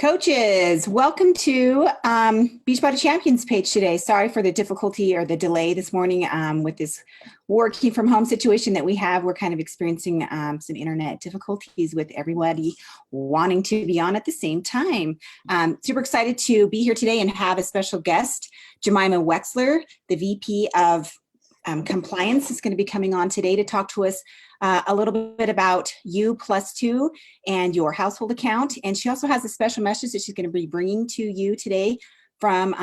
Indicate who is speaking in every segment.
Speaker 1: Coaches, welcome to Beachbody Champions page today. Sorry for the difficulty or the delay this morning with this working from home situation that we have. We're kind of experiencing some internet difficulties with everybody wanting to be on at the same time. Super excited to be here today and have a special guest, Jemima Wechsler, the VP of Compliance, is going to be coming on today to talk to us a little bit about U+2 and your household account. And she also has a special message that she's going to be bringing to you today from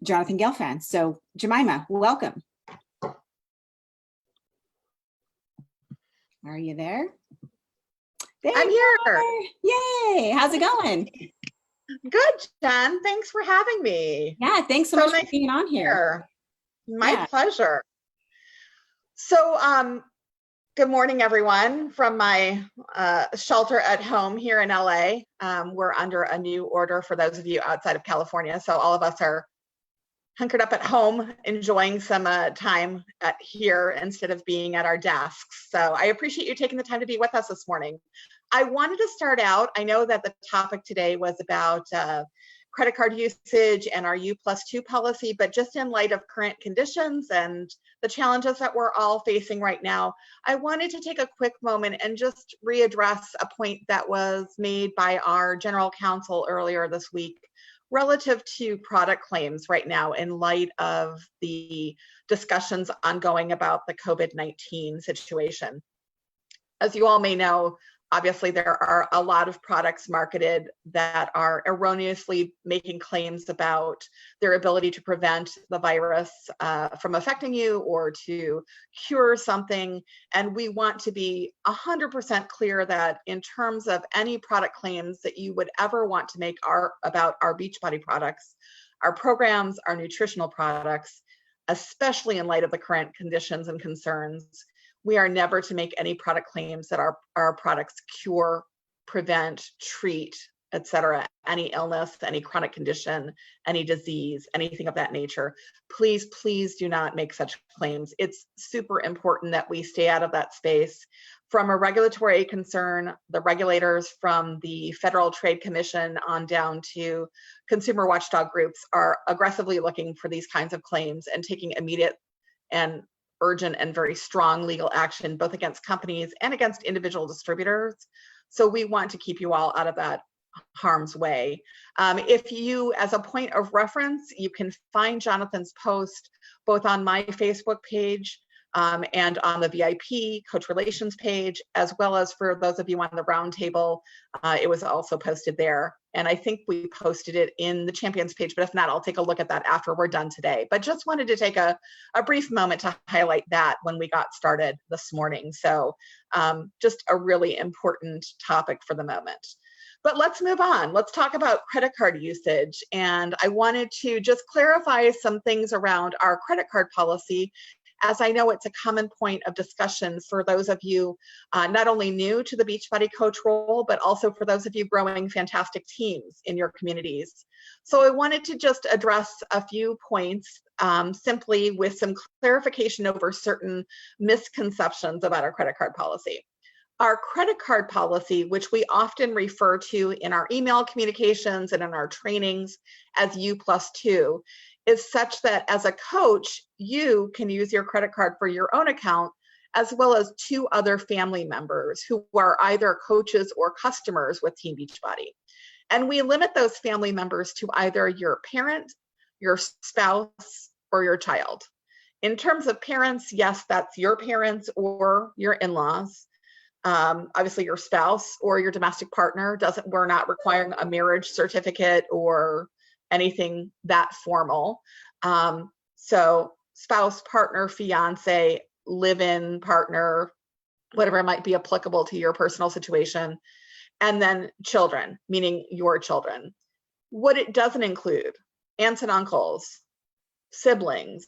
Speaker 1: Jonathan Gelfand. So Jemima, welcome. Are you there?
Speaker 2: I'm here.
Speaker 1: Yay. How's it going?
Speaker 2: Good, Jen. Thanks for having me.
Speaker 1: Yeah, thanks so much for being on here.
Speaker 2: My pleasure. So, good morning, everyone, from my shelter at home here in LA. We're under a new order for those of you outside of California. So all of us are hunkered up at home, enjoying some time here instead of being at our desks. So I appreciate you taking the time to be with us this morning. I wanted to start out, I know that the topic today was about credit card usage and our U+2 policy, but just in light of current conditions and the challenges that we're all facing right now, I wanted to take a quick moment and just readdress a point that was made by our general counsel earlier this week relative to product claims right now in light of the discussions ongoing about the COVID-19 situation. As you all may know, obviously, there are a lot of products marketed that are erroneously making claims about their ability to prevent the virus from affecting you or to cure something. And we want to be 100% clear that in terms of any product claims that you would ever want to make about our Beachbody products, our programs, our nutritional products, especially in light of the current conditions and concerns, we are never to make any product claims that our products cure, prevent, treat, etc., any illness, any chronic condition, any disease, anything of that nature. Please, please do not make such claims. It's super important that we stay out of that space. From a regulatory concern, the regulators from the Federal Trade Commission on down to consumer watchdog groups are aggressively looking for these kinds of claims and taking immediate and urgent and very strong legal action, both against companies and against individual distributors. So we want to keep you all out of that harm's way. If you, as a point of reference, you can find Jonathan's post both on my Facebook page and on the VIP Coach Relations page, as well as for those of you on the roundtable, it was also posted there. And I think we posted it in the Champions page, but if not, I'll take a look at that after we're done today. But just wanted to take a brief moment to highlight that when we got started this morning. So just a really important topic for the moment. But let's move on. Let's talk about credit card usage. And I wanted to just clarify some things around our credit card policy, as I know it's a common point of discussion for those of you not only new to the Beachbody coach role, but also for those of you growing fantastic teams in your communities. So I wanted to just address a few points simply with some clarification over certain misconceptions about our credit card policy. Our credit card policy, which we often refer to in our email communications and in our trainings as U+2, is such that as a coach, you can use your credit card for your own account, as well as 2 other family members who are either coaches or customers with Team Beachbody. And we limit those family members to either your parent, your spouse, or your child. In terms of parents, yes, that's your parents or your in-laws. Obviously your spouse or your domestic partner we're not requiring a marriage certificate or anything that formal. So spouse, partner, fiance, live-in partner, whatever might be applicable to your personal situation. And then children, meaning your children. What it doesn't include, aunts and uncles, siblings,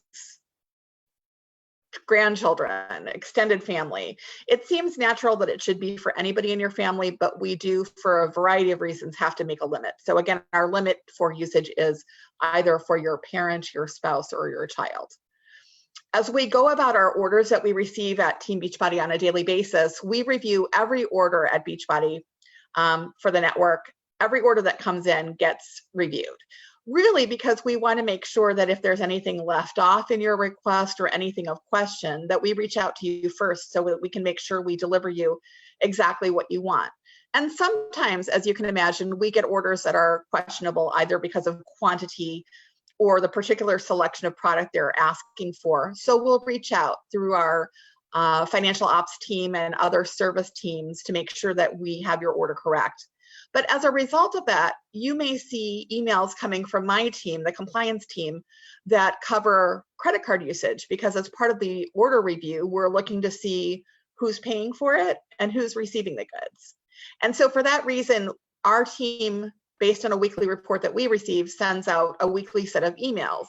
Speaker 2: grandchildren, extended family. It seems natural that it should be for anybody in your family, but we do, for a variety of reasons, have to make a limit. So again, our limit for usage is either for your parent, your spouse, or your child. As we go about our orders that we receive at Team Beachbody on a daily basis, we review every order at Beachbody for the network every order that comes in gets reviewed. Really, because we want to make sure that if there's anything left off in your request or anything of question, that we reach out to you first so that we can make sure we deliver you exactly what you want. And sometimes, as you can imagine, we get orders that are questionable either because of quantity or the particular selection of product they're asking for. So we'll reach out through our financial ops team and other service teams to make sure that we have your order correct. But as a result of that, you may see emails coming from my team, the compliance team, that cover credit card usage, because as part of the order review, we're looking to see who's paying for it and who's receiving the goods. And so for that reason, our team, based on a weekly report that we receive, sends out a weekly set of emails.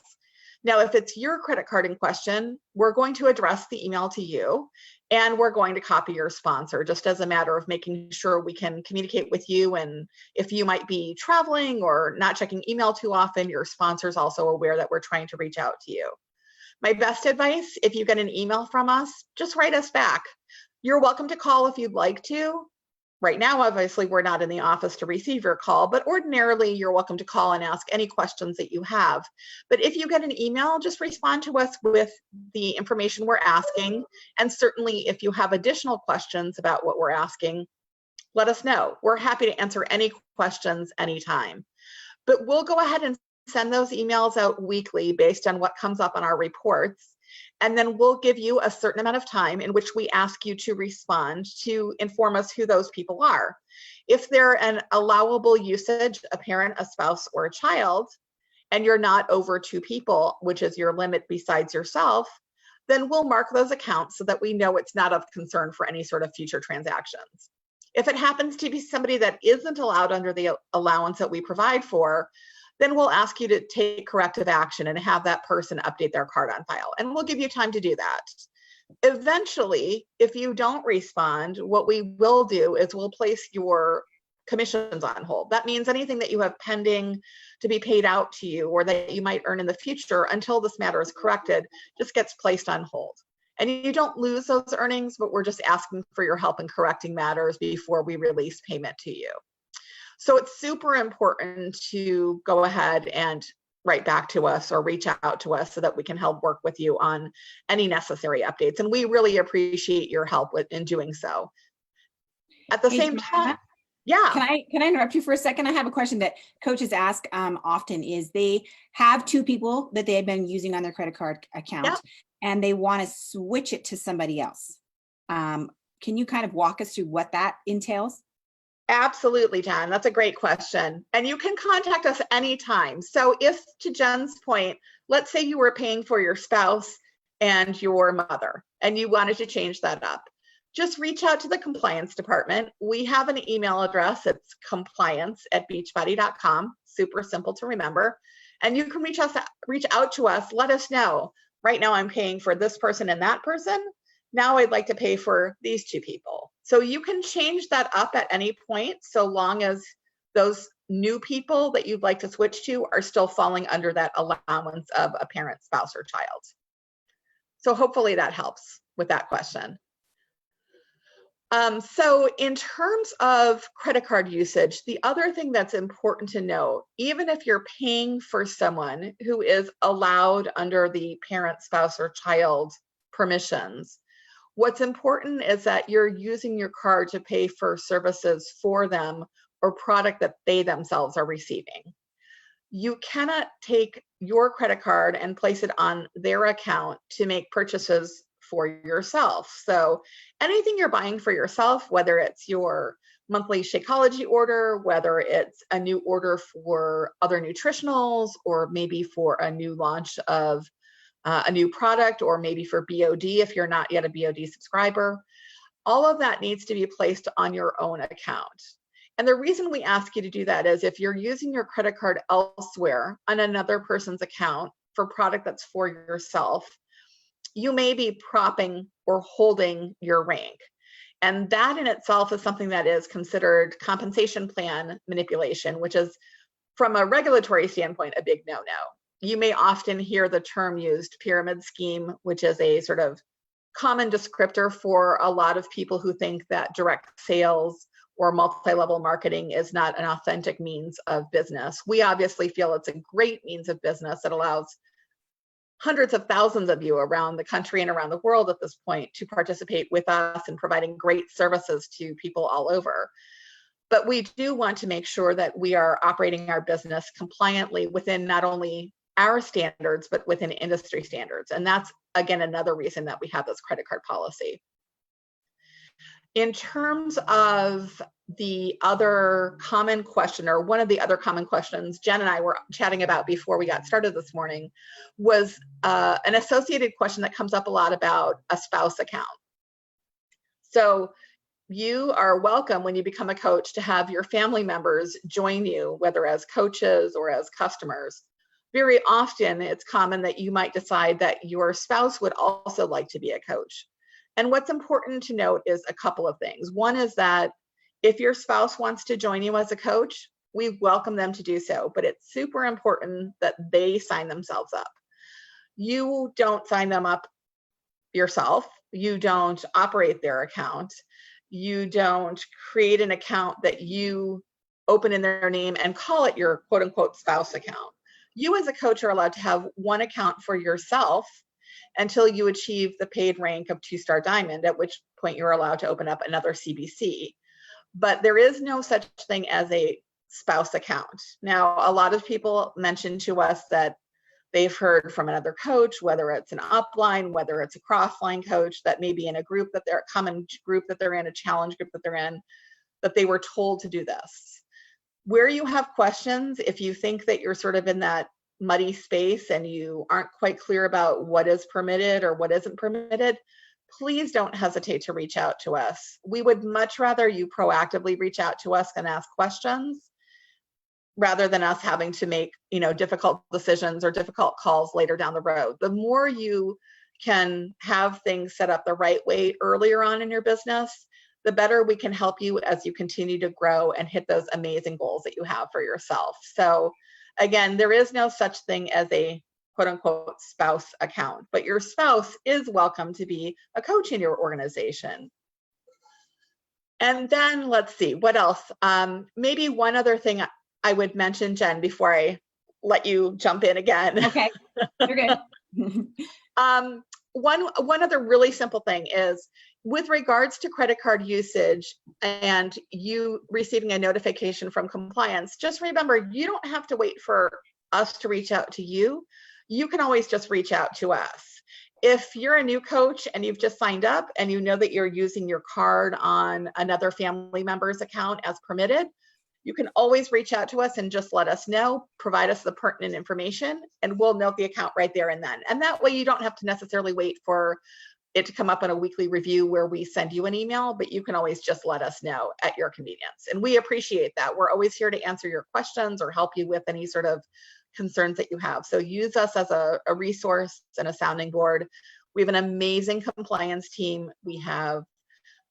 Speaker 2: Now, if it's your credit card in question, we're going to address the email to you, and we're going to copy your sponsor, just as a matter of making sure we can communicate with you. And if you might be traveling or not checking email too often, your sponsor's also aware that we're trying to reach out to you. My best advice, if you get an email from us, just write us back. You're welcome to call if you'd like to. Right now, obviously, we're not in the office to receive your call, but ordinarily you're welcome to call and ask any questions that you have. But if you get an email, just respond to us with the information we're asking. And certainly if you have additional questions about what we're asking, let us know. We're happy to answer any questions anytime. But we'll go ahead and send those emails out weekly based on what comes up on our reports. And then we'll give you a certain amount of time in which we ask you to respond to inform us who those people are. If they're an allowable usage, a parent, a spouse, or a child, and you're not over 2 people, which is your limit besides yourself, then we'll mark those accounts so that we know it's not of concern for any sort of future transactions. If it happens to be somebody that isn't allowed under the allowance that we provide for, then we'll ask you to take corrective action and have that person update their card on file. And we'll give you time to do that. Eventually, if you don't respond, what we will do is we'll place your commissions on hold. That means anything that you have pending to be paid out to you or that you might earn in the future until this matter is corrected just gets placed on hold. And you don't lose those earnings, but we're just asking for your help in correcting matters before we release payment to you. So it's super important to go ahead and write back to us or reach out to us so that we can help work with you on any necessary updates. And we really appreciate your help in doing so. At the same time, yeah.
Speaker 1: Can I interrupt you for a second? I have a question that coaches ask often is they have 2 people that they have been using on their credit card account,
Speaker 2: yeah,
Speaker 1: and they want to switch it to somebody else. Can you kind of walk us through what that entails?
Speaker 2: Absolutely, Jen. That's a great question. And you can contact us anytime. So if, to Jen's point, let's say you were paying for your spouse and your mother, and you wanted to change that up, just reach out to the compliance department. We have an email address. It's compliance@beachbody.com. Super simple to remember. And you can reach out to us. Let us know. Right now I'm paying for this person and that person. Now I'd like to pay for these 2 people. So you can change that up at any point, so long as those new people that you'd like to switch to are still falling under that allowance of a parent, spouse, or child. So hopefully that helps with that question. So in terms of credit card usage, the other thing that's important to note, even if you're paying for someone who is allowed under the parent, spouse, or child permissions, what's important is that you're using your card to pay for services for them or product that they themselves are receiving. You cannot take your credit card and place it on their account to make purchases for yourself. So anything you're buying for yourself, whether it's your monthly Shakeology order, whether it's a new order for other nutritionals, or maybe for a new launch of a new product, or maybe for BOD if you're not yet a BOD subscriber, all of that needs to be placed on your own account. And the reason we ask you to do that is if you're using your credit card elsewhere on another person's account for product that's for yourself, you may be propping or holding your rank. And that in itself is something that is considered compensation plan manipulation, which is, from a regulatory standpoint, a big no-no. You may often hear the term used, pyramid scheme, which is a sort of common descriptor for a lot of people who think that direct sales or multi-level marketing is not an authentic means of business. We obviously feel it's a great means of business that allows hundreds of thousands of you around the country and around the world at this point to participate with us in providing great services to people all over. But we do want to make sure that we are operating our business compliantly within not only our standards, but within industry standards. And that's, again, another reason that we have this credit card policy. In terms of the other common question, or one of the other common questions Jen and I were chatting about before we got started this morning, was an associated question that comes up a lot about a spouse account. So you are welcome when you become a coach to have your family members join you, whether as coaches or as customers. Very often it's common that you might decide that your spouse would also like to be a coach. And what's important to note is a couple of things. One is that if your spouse wants to join you as a coach, we welcome them to do so, but it's super important that they sign themselves up. You don't sign them up yourself. You don't operate their account. You don't create an account that you open in their name and call it your quote unquote spouse account. You as a coach are allowed to have one account for yourself until you achieve the paid rank of 2-star diamond, at which point you're allowed to open up another CBC. But there is no such thing as a spouse account. Now, a lot of people mention to us that they've heard from another coach, whether it's an upline, whether it's a crossline coach, that maybe in a group that they're a common group that they're in, a challenge group that they're in, that they were told to do this. Where you have questions, if you think that you're sort of in that muddy space and you aren't quite clear about what is permitted or what isn't permitted, please don't hesitate to reach out to us. We would much rather you proactively reach out to us and ask questions rather than us having to make, difficult decisions or difficult calls later down the road. The more you can have things set up the right way earlier on in your business, the better we can help you as you continue to grow and hit those amazing goals that you have for yourself. So again, there is no such thing as a quote unquote spouse account, but your spouse is welcome to be a coach in your organization. And then let's see, what else? Maybe one other thing I would mention, Jen, before I let you jump in again.
Speaker 1: Okay, you're good.
Speaker 2: One other really simple thing is with regards to credit card usage and you receiving a notification from compliance, just remember, you don't have to wait for us to reach out to you. You can always just reach out to us. If you're a new coach and you've just signed up and you know that you're using your card on another family member's account as permitted, you can always reach out to us and just let us know, provide us the pertinent information, and we'll note the account right there and then. And that way you don't have to necessarily wait for it to come up in a weekly review where we send you an email, but you can always just let us know at your convenience. And we appreciate that. We're always here to answer your questions or help you with any sort of concerns that you have. So use us as a resource and a sounding board. We have an amazing compliance team. We have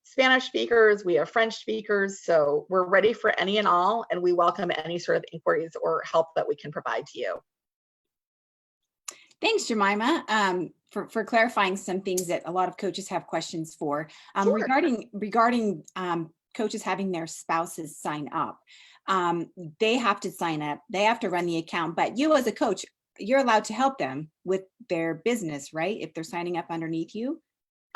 Speaker 2: Spanish speakers, we have French speakers, so we're ready for any and all, and we welcome any sort of inquiries or help that we can provide to you.
Speaker 1: Thanks, Jemima, for clarifying some things that a lot of coaches have questions for.
Speaker 2: Sure.
Speaker 1: Regarding coaches having their spouses sign up. They have to sign up, they have to run the account, but you as a coach, you're allowed to help them with their business, right? If they're signing up underneath you.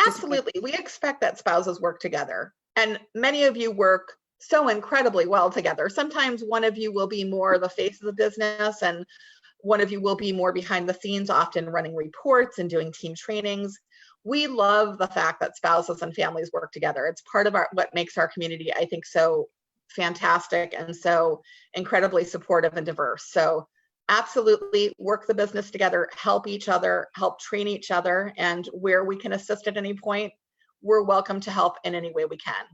Speaker 2: Absolutely. We expect that spouses work together. And many of you work so incredibly well together. Sometimes one of you will be more the face of the business and one of you will be more behind the scenes, often running reports and doing team trainings. We love the fact that spouses and families work together. It's part of what makes our community, I think, so fantastic and so incredibly supportive and diverse. So absolutely work the business together, help each other, help train each other, and where we can assist at any point, we're welcome to help in any way we can.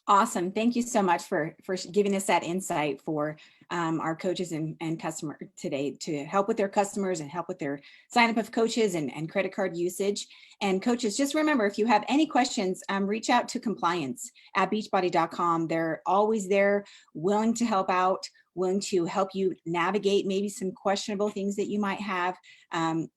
Speaker 1: Awesome. Thank you so much for giving us that insight for our coaches and customer today to help with their customers and help with their sign up of coaches and credit card usage. And coaches, just remember, if you have any questions, reach out to compliance at beachbody.com. They're always there, willing to help out. willing to help you navigate maybe some questionable things that you might have.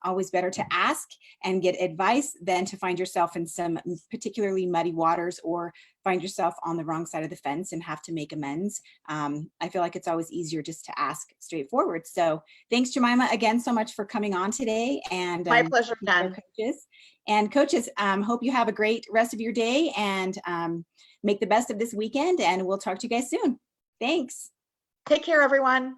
Speaker 1: Always better to ask and get advice than to find yourself in some particularly muddy waters or find yourself on the wrong side of the fence and have to make amends. I feel like it's always easier just to ask straightforward. So thanks, Jemima, again so much for coming on today. And
Speaker 2: My pleasure, Jen.
Speaker 1: coaches. And coaches, hope you have a great rest of your day and make the best of this weekend. And we'll talk to you guys soon. Thanks.
Speaker 2: Take care, everyone.